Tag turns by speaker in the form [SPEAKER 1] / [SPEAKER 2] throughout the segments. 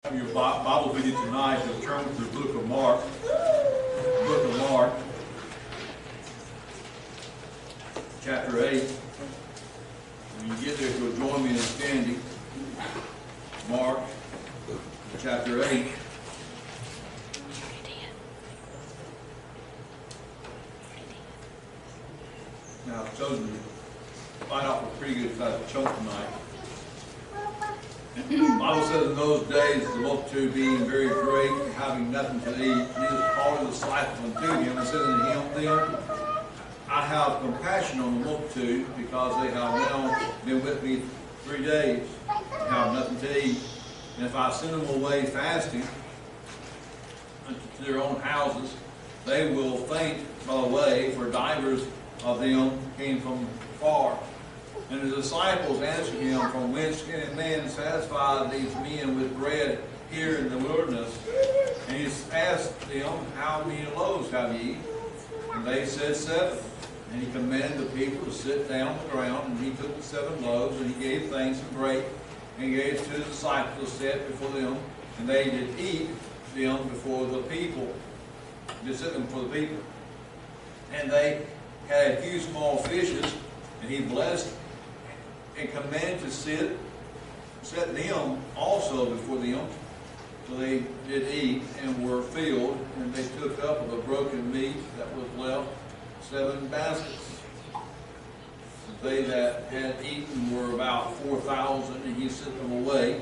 [SPEAKER 1] Your Bible with you tonight, to turn to the book of Mark. Book of Mark, chapter 8. When you get there, if you'll join me in standing. Mark, chapter 8. Now, I've chosen to fight off a pretty good sized chunk tonight. The Bible says in those days, the multitude being very great, and having nothing to eat, Jesus called his disciples unto him and said unto them, I have compassion on the multitude, because they have now been with me 3 days, and have nothing to eat. And if I send them away fasting to their own houses, they will faint by the way, for divers of them came from far. And the disciples answered him, From whence can a man satisfy these men with bread here in the wilderness? And he asked them, How many loaves have ye? And they said, 7. And he commanded the people to sit down on the ground, and he took the 7 loaves, and he gave thanks and brake, and gave it to the disciples, set before them, and they did eat them before the people. Did set them before the people. And they had a few small fishes, and he blessed and commanded to set them also before them. So they did eat and were filled, and they took up of the broken meat that was left 7 baskets. They that had eaten were about 4,000, and he sent them away.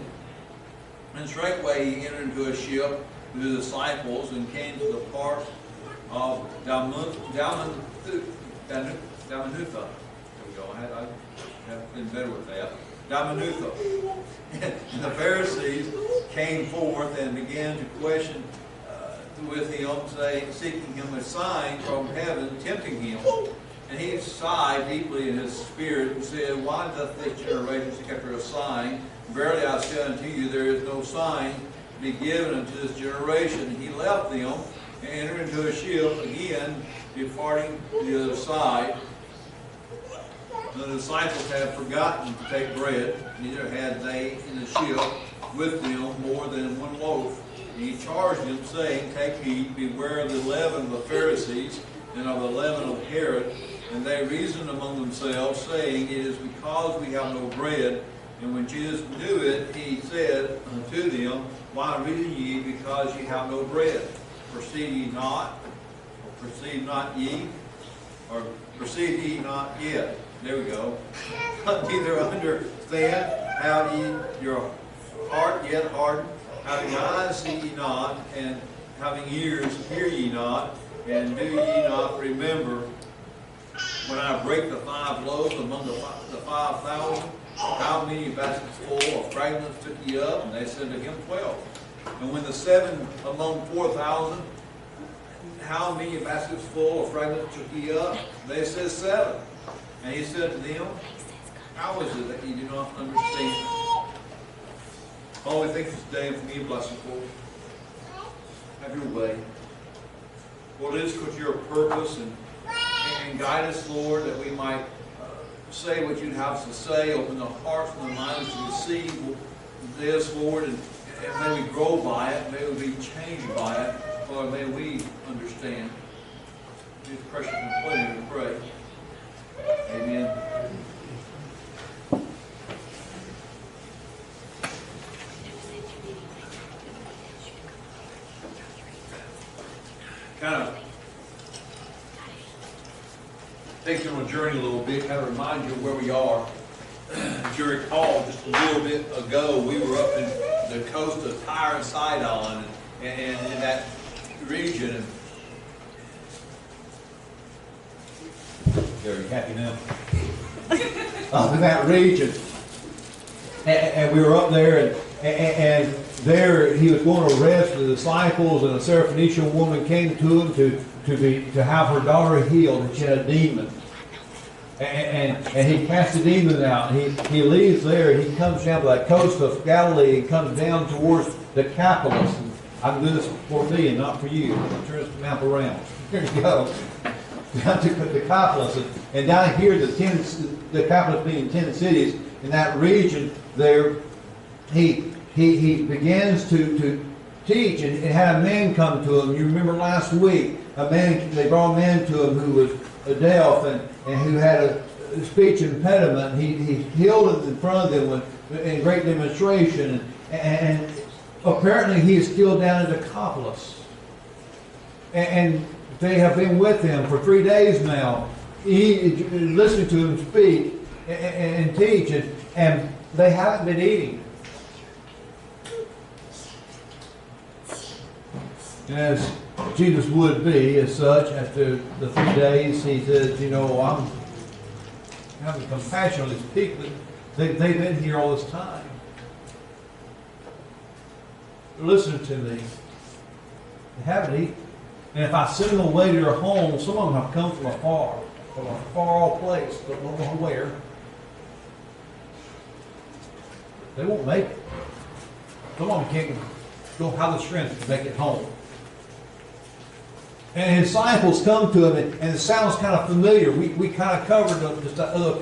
[SPEAKER 1] And straightway he entered into a ship with his disciples, and came to the part of Dalmanutha. There we go. I have been better with that. Dalmanutha. And the Pharisees came forth and began to question with him, saying, seeking him a sign from heaven, tempting him. And he sighed deeply in his spirit and said, Why doth this generation seek after a sign? Verily I say unto you, there is no sign to be given unto this generation. And he left them and entered into a ship again, departing to the other side. The disciples had forgotten to take bread, neither had they in the ship with them more than 1 loaf. And he charged them, saying, Take heed, beware of the leaven of the Pharisees, and of the leaven of Herod. And they reasoned among themselves, saying, It is because we have no bread. And when Jesus knew it, he said unto them, Why reason ye, because ye have no bread? Perceive ye not? Or perceive not ye? Or perceive ye not yet? There we go. Neither understand, have ye your heart yet hardened? Having eyes see ye not, and having ears hear ye not, and do ye not remember when I break the 5 loaves among the 5,000? How many baskets full of fragments took ye up? And they said to him, 12. And when the 7 among 4,000, how many baskets full of fragments took ye up? They said 7. And he said to them, How is it that ye do not understand? Oh, we thank you today and for me, blessed Lord. Have your way. Lord, it is because your purpose and guide us, Lord, that we might say what you'd have us to say, open the hearts and the minds to receive this, Lord, and may we grow by it, may we be changed by it, Lord, may we understand. In His precious and holy name we pray. Amen. Kind of take you on a journey a little bit, kind of remind you of where we are. As you recall, just a little bit ago, we were up in the coast of Tyre and Sidon, and in that region. Are you happy now? Up in that region, and we were up there, and there he was going to arrest the disciples, and a Syrophoenician woman came to him to have her daughter healed, and she had a demon. And he cast the demon out. He leaves there, and he comes down to that coast of Galilee and comes down towards the Decapolis. And I can do this for me and not for you. Turn this map around. Here you go. Down to the Decapolis, and down here, the Decapolis being 10 cities in that region there, he
[SPEAKER 2] he begins to teach, and had a man come to him. You remember last week, they brought a man to him who was deaf and who had a speech impediment. He healed it in front of them in great demonstration, and apparently he is still down at Decapolis. And they have been with him for 3 days now. Listening to him speak and teach, and they haven't been eating. As Jesus would be, as such, after the 3 days, he says, I'm having compassion on these people. They've been here all this time. Listen to me. They haven't eaten. And if I send them away to their home, some of them have come from a far off place, but don't know where. They won't make it. Some of them don't have the strength to make it home. And his disciples come to him, and it sounds kind of familiar. We kind of covered just that other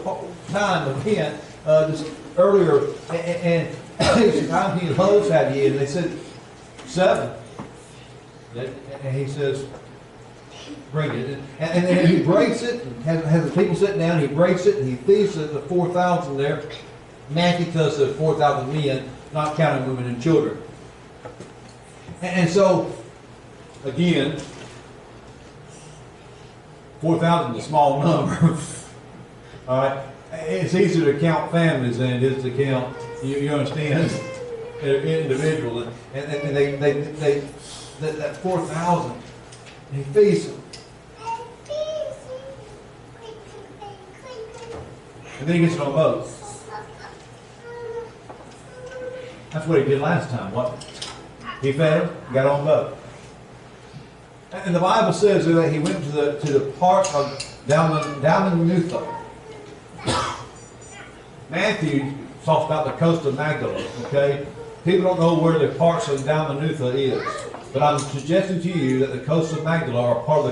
[SPEAKER 2] time event just earlier, and he said, "How many loaves have you?" And they said, 7. And he says, "Bring it." And then he breaks it, and has the people sit down. He breaks it, and he feeds the 4,000 there. Matthew tells us 4,000 men, not counting women and children. And so, again, 4,000 is a small number. All right, it's easier to count families than it is to count. You understand? Individuals, and they that 4,000. He feeds them, and then he gets it on boat. That's what he did last time. What? He fed them, got on boat. And the Bible says that he went to the part of down in Nutha. Matthew talks about the coast of Magdala. Okay, people don't know where the parts of Dalmanutha is, but I'm suggesting to you that the coast of Magdala are one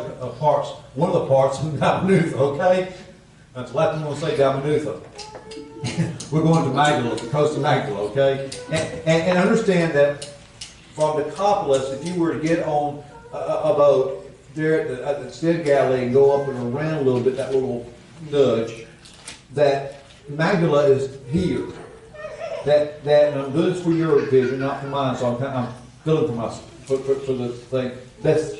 [SPEAKER 2] of the parts of Dalmanutha. Okay, that's Latin. We'll say Dalmanutha. We're going to Magdala, the coast of Magdala. Okay, and understand that from Decapolis, if you were to get on a boat there at the Sea of Galilee and go up and around a little bit, that little nudge, that Magdala is here. That and I'm good for your vision, not for mine. So I'm filling for the thing. That's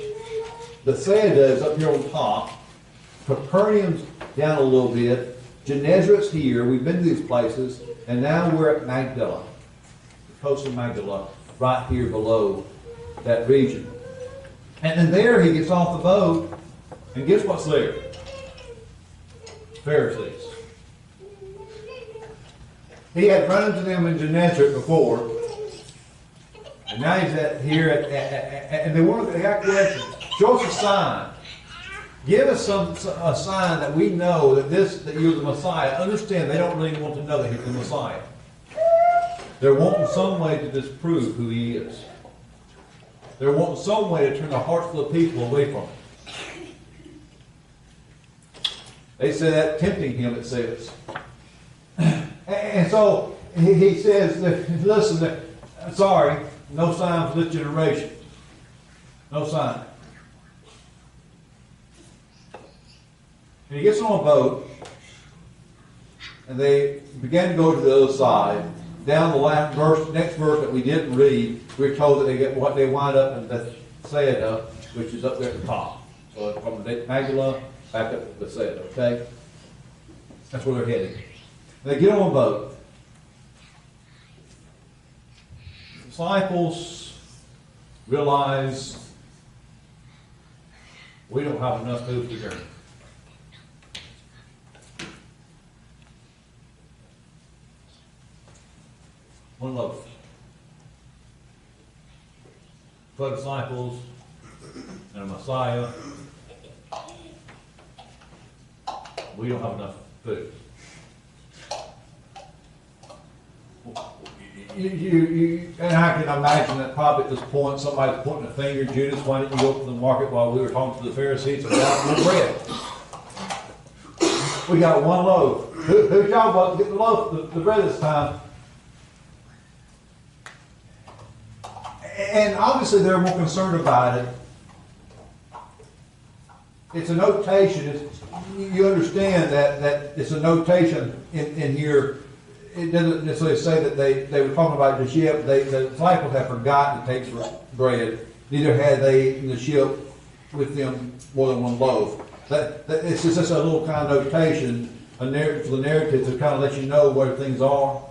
[SPEAKER 2] Bethsaida is up here on top. Capernaum's down a little bit. Gennesaret's here. We've been to these places, and now we're at Magdala, the coast of Magdala, right here below that region. And then there he gets off the boat, and guess what's there? Pharisees. He had run into them in Gennesaret before, and now he's here and they asked questions. Show us a sign. Give us a sign that we know that you're the Messiah. Understand, they don't really want to know that he's the Messiah. They're wanting some way to disprove who he is. They're wanting some way to turn the hearts of the people away from him. They say that tempting him, it says. And so he says, listen, sorry, no sign for this generation. No sign. And he gets on a boat, and they began to go to the other side. Down the next verse that we didn't read, we're told that they wind up in Bethsaida, which is up there at the top. So from Magdala back up to Bethsaida, okay? That's where they're heading. They get on a boat. The disciples realize we don't have enough food to drink. One loaf. For the disciples and a Messiah, we don't have enough food. And I can imagine that probably at this point somebody's pointing a finger, Judas, why didn't you go to the market while we were talking to the Pharisees about more bread? We got one loaf. Who's y'all about to get the loaf, the bread this time? And obviously they're more concerned about it. It's a notation. You understand that it's a notation in here. It doesn't necessarily say that they were talking about the ship. The disciples had forgotten to take bread. Neither had they in the ship with them more than one loaf. It's just a little kind of notation, a narrative for the narrative to kind of let you know where things are.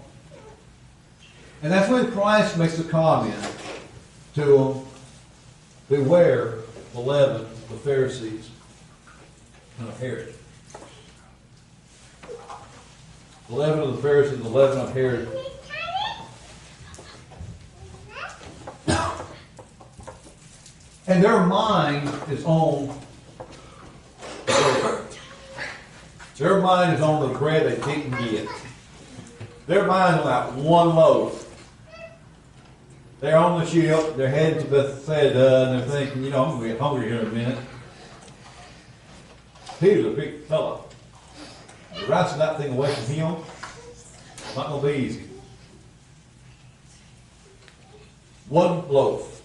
[SPEAKER 2] And that's when Christ makes the comment to them, beware the leaven of the Pharisees and of Herod. The leaven of the Pharisees and the leaven of Herod. And their mind is on bread. Their mind is on the bread they didn't get. Their mind is on that one loaf. They're on the ship, they're heading to Bethsaida, and they're thinking, I'm going to get hungry here in a minute. Peter's a big fellow. Wrestle that thing away from him, it's not going to be easy. One loaf.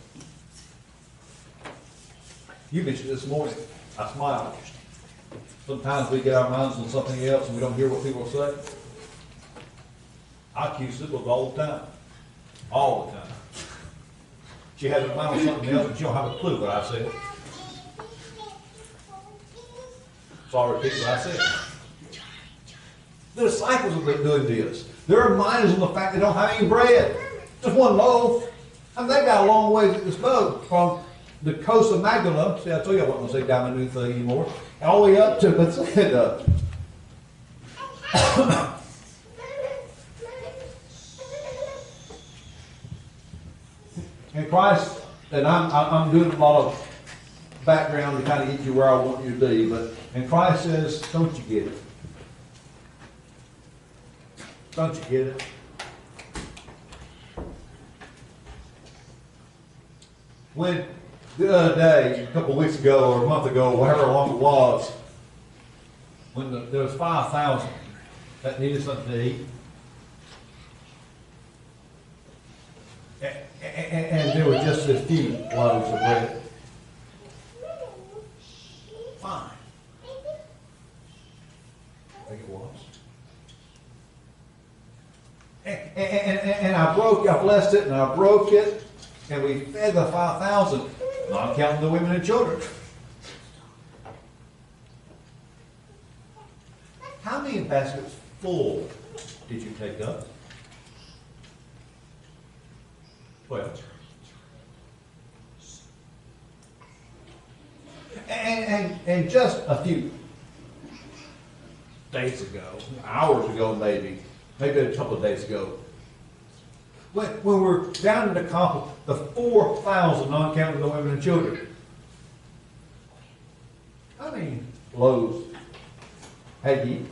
[SPEAKER 2] You mentioned this morning, I smiled. Sometimes we get our minds on something else and we don't hear what people say. I accuse people all the time. All the time. She has her mind on something else, but she don't have a clue what I said. So I'll repeat what I said. The disciples have been doing this. Their mind is on the fact they don't have any bread. Just one loaf. And they've got a long ways at this boat from the coast of Magdala. See, I told you I wasn't going to say Dalmanutha anymore. All the way up to Bethsaida. And Christ, and I'm doing a lot of background to kind of get you where I want you to be, and Christ says, don't you get it? Don't you get it? When the other day, a couple of weeks ago or a month ago, whatever long it was, when there was 5,000 that needed something to eat, and there were just a few loaves of bread. Fine. I think it was. And I blessed it, and I broke it, and we fed the 5,000, not counting the women and children. How many baskets full did you take up? 12. And just a few days ago, hours ago maybe a couple of days ago, when we're down in the 4,000, not counting the women and children, how many loaves had you eaten?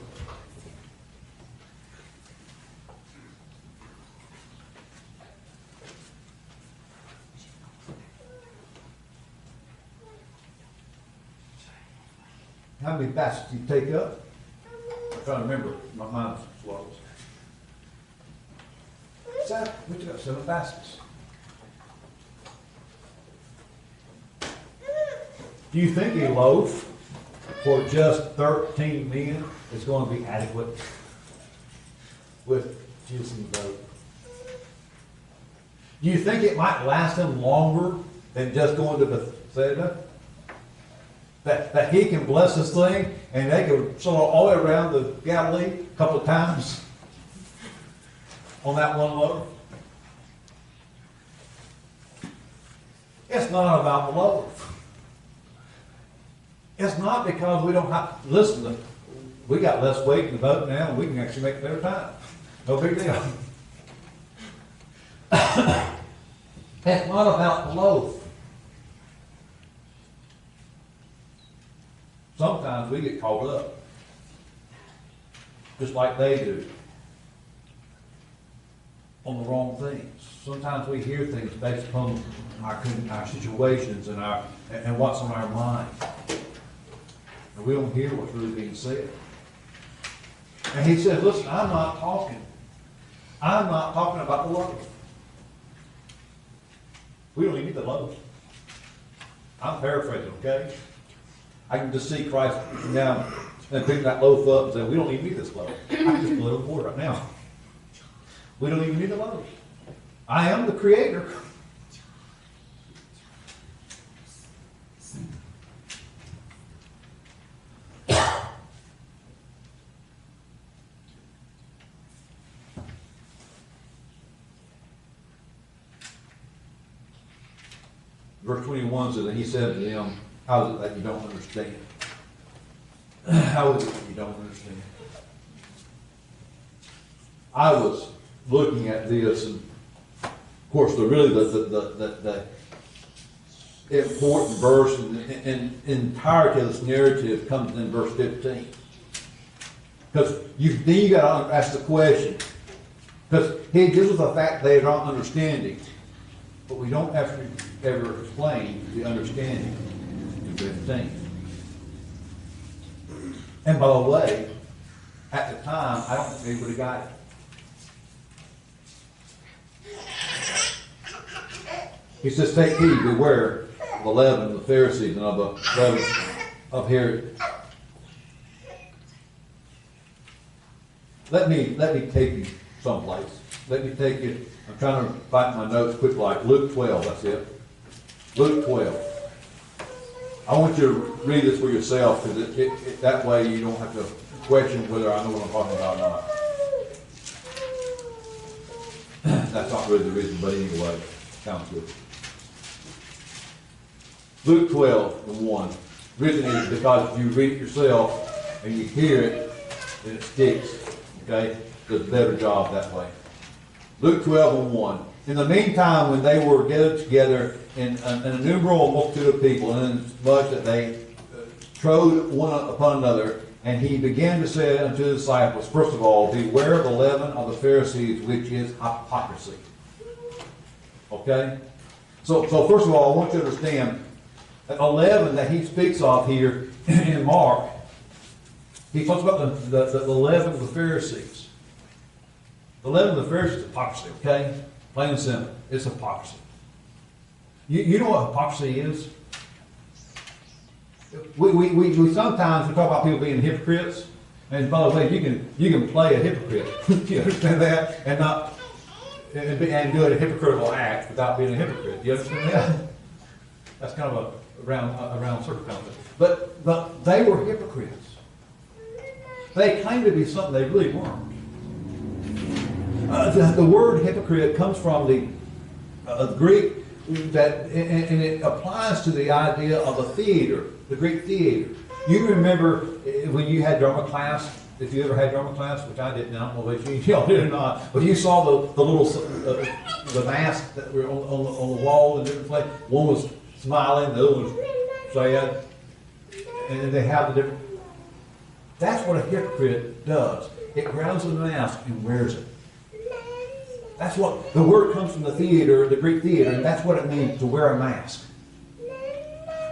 [SPEAKER 2] How many baskets do you take up? I'm trying to remember. My mind's slow. Seven. We took up 7 baskets. Do you think a loaf for just 13 men is going to be adequate with Jesus in the boat? Do you think it might last them longer than just going to Bethsaida? That he can bless this thing and they can sort of all the way around the Galilee a couple of times on that one loaf? It's not about the loaf. It's not because we don't have to listen. We got less weight in the boat now and we can actually make better time. No big deal. It's not about the loaf. Sometimes we get caught up, just like they do, on the wrong things. Sometimes we hear things based upon our situations and what's on our mind. And we don't hear what's really being said. And he said, listen, I'm not talking about the loaf. We don't even need the loaves. I'm paraphrasing, okay? I can just see Christ now and pick that loaf up and say, we don't even need this loaf. I can just put it overboard right now. We don't even need the loaves. I am the creator. Verse 21 says, and he said to them, how is it that you don't understand? How is it that you don't understand? I was looking at this, and of course, the important verse in entirety of this narrative comes in verse 15. Because then you got to ask the question. Because he gives us the fact they are not understanding. But we don't ever explain the understanding in 15. And by the way, at the time, I don't think anybody got it. He says, take heed, beware of the leaven of the Pharisees and of the leaven of Herod. Let me take you someplace. Let me take you. I'm trying to find my notes quick, like Luke 12, that's it. Luke 12. I want you to read this for yourself, because that way you don't have to question whether I know what I'm talking about or not. That's not really the reason, but anyway, sounds good. Luke 12, and 1. The reason is because if you read it yourself and you hear it, then it sticks. Okay? Does a better job that way. Luke 12 and 1. In the meantime, when they were gathered together in an innumerable multitude of people, and much that they trode one upon another, and he began to say unto the disciples, first of all, beware of the leaven of the Pharisees, which is hypocrisy. Okay? So first of all, I want you to understand that the leaven that he speaks of here in Mark, he talks about the leaven of the Pharisees. The leaven of the Pharisees is hypocrisy, okay? Plain and simple. It's hypocrisy. You know what hypocrisy is? We sometimes talk about people being hypocrites. And by the way, you can play a hypocrite. You understand that? And do a hypocritical act without being a hypocrite. You understand that? That's kind of a round circle kind of thing. But they were hypocrites. They claimed to be something they really weren't. The word hypocrite comes from the Greek, and it applies to the idea of a theater, the Greek theater. You remember when you had drama class, if you ever had drama class, which I didn't, I don't know if y'all did or not, but you saw the little the masks that were on the wall in different places. One was smiling, the other was sad, and they have the different. That's what a hypocrite does. It grounds a mask and wears it. That's what the word comes from, the theater, the Greek theater, and that's what it means to wear a mask.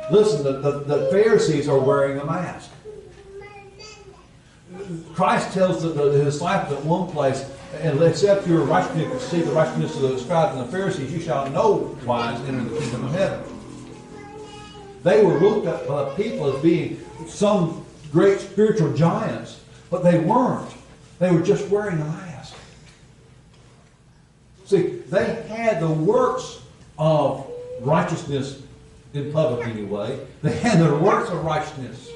[SPEAKER 2] Listen, the Pharisees are wearing a mask. Christ tells the disciples at one place, and except your righteousness, see the righteousness of the scribes and the Pharisees, you shall no wise enter the kingdom of heaven. They were looked at by the people as being some great spiritual giants, but they weren't. They were just wearing a mask. See, they had the works of righteousness in public anyway. They had the works of righteousness.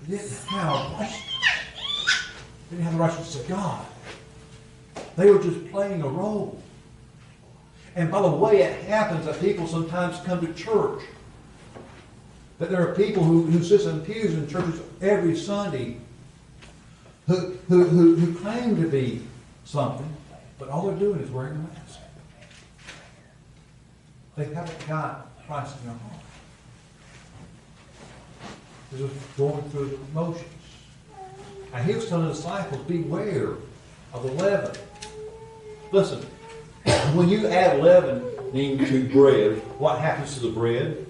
[SPEAKER 2] They didn't have righteousness. They didn't have the righteousness of God. They were just playing a role. And by the way, it happens that people sometimes come to church. That there are people who sit in pews in churches every Sunday who claim to be something, but all they're doing is wearing a mask. They haven't got Christ in their heart. They're just going through the motions. And he was telling the disciples, beware of the leaven. Listen, when you add leavening to bread, what happens to the bread?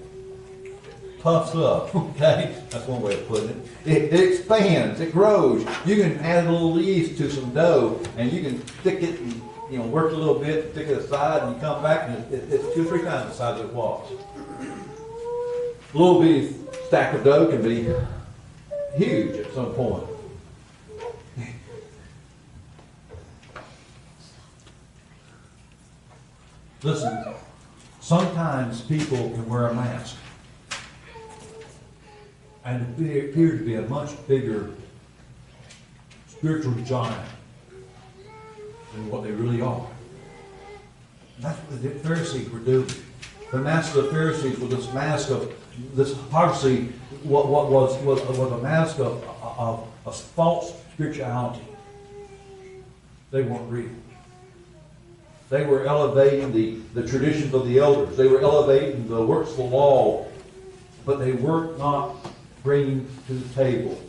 [SPEAKER 2] Puffs up, okay? That's one way of putting it. It expands, it grows. You can add a little yeast to some dough, and you can stick it and work a little bit, stick it aside, and you come back and it's 2 or 3 times the size it was. A little bitty stack of dough can be huge at some point. Listen, sometimes people can wear a mask and appear to be a much bigger spiritual giant than what they really are. And that's what the Pharisees were doing. The mask of the Pharisees was this mask of this hypocrisy, what was a mask of false spirituality. They weren't real. They were elevating the traditions of the elders. They were elevating the works of the law, but they were not bringing to the table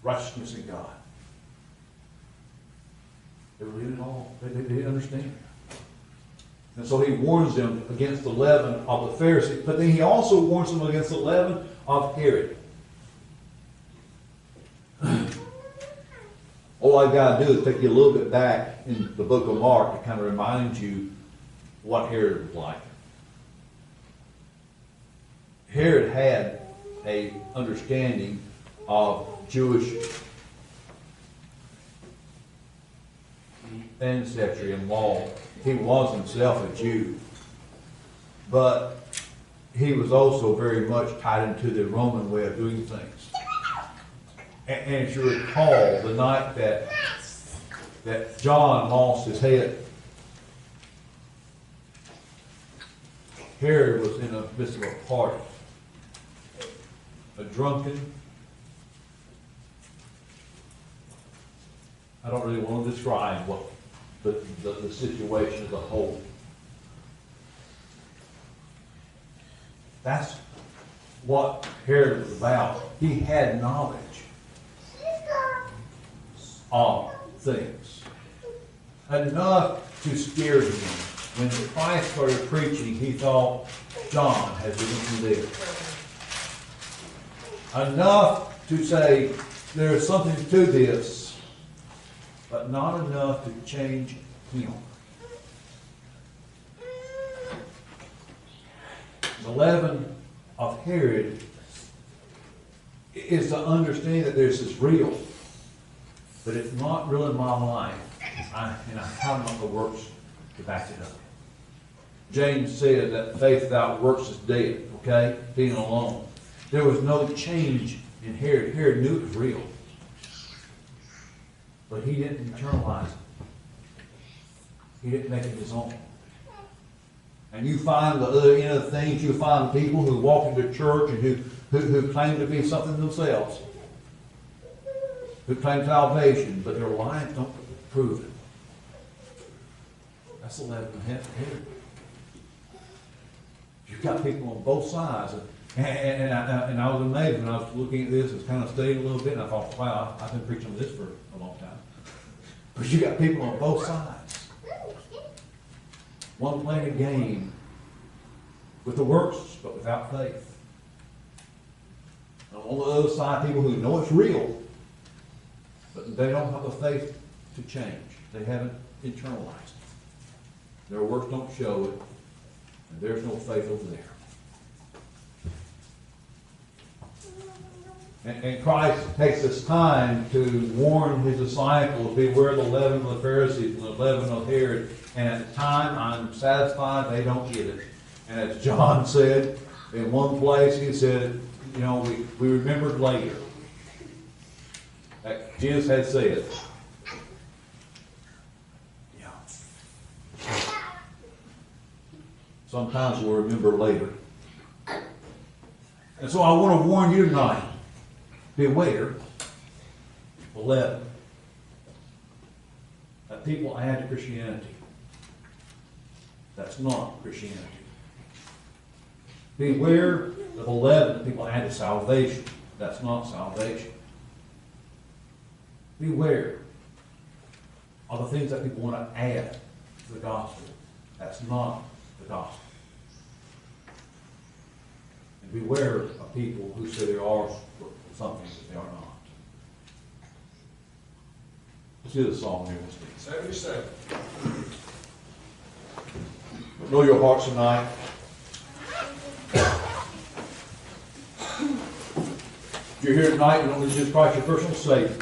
[SPEAKER 2] righteousness in God. They were leaving it all. They didn't understand. And so he warns them against the leaven of the Pharisees, but then he also warns them against the leaven of Herod. All I've got to do is take you a little bit back in the book of Mark to kind of remind you what Herod was like. Herod had an understanding of Jewish ancestry and law. He was himself a Jew, but he was also very much tied into the Roman way of doing things. And if you recall, the night that John lost his head, Herod was in the midst of a party. A drunken, I don't really want to describe what the situation as a whole. That's what Herod was about. He had knowledge of things, enough to scare him. When Christ started preaching, he thought John had risen from the dead. Enough to say there's something to this, but not enough to change him. The leaven of Herod is to understand that this is real, but it's not real in my life, and I have not the works to back it up. James said that faith without works is dead, okay? Being alone. There was no change in Herod. Herod knew it was real, but he didn't internalize it. He didn't make it his own. And you find the other end of things, you find people who walk into church and who claim to be something themselves, who claim salvation, but their lives don't prove it. That's the leaven of Herod. You've got people on both sides. And I was amazed when I was looking at this and kind of studying a little bit, and I thought, wow, I've been preaching on this for a long time. But you got people on both sides. One playing a game with the works, but without faith. And on the other side, people who know it's real, but they don't have the faith to change. They haven't internalized it. Their works don't show it, and there's no faith over there. And Christ takes this time to warn his disciples, beware the leaven of the Pharisees and the leaven of Herod. And at the time, I'm satisfied they don't get it. And as John said, in one place he said, we remembered later that Jesus had said, sometimes we'll remember later. And so I want to warn you tonight, beware the leaven that people add to Christianity. That's not Christianity. Beware of the leaven that people add to salvation. That's not salvation. Beware of the things that people want to add to the gospel. That's not the gospel. And beware of people who say they are something that they are not. see the song here.
[SPEAKER 3] 77.
[SPEAKER 2] Know your hearts tonight. If you're here tonight, you don't know Jesus Christ, your personal Savior.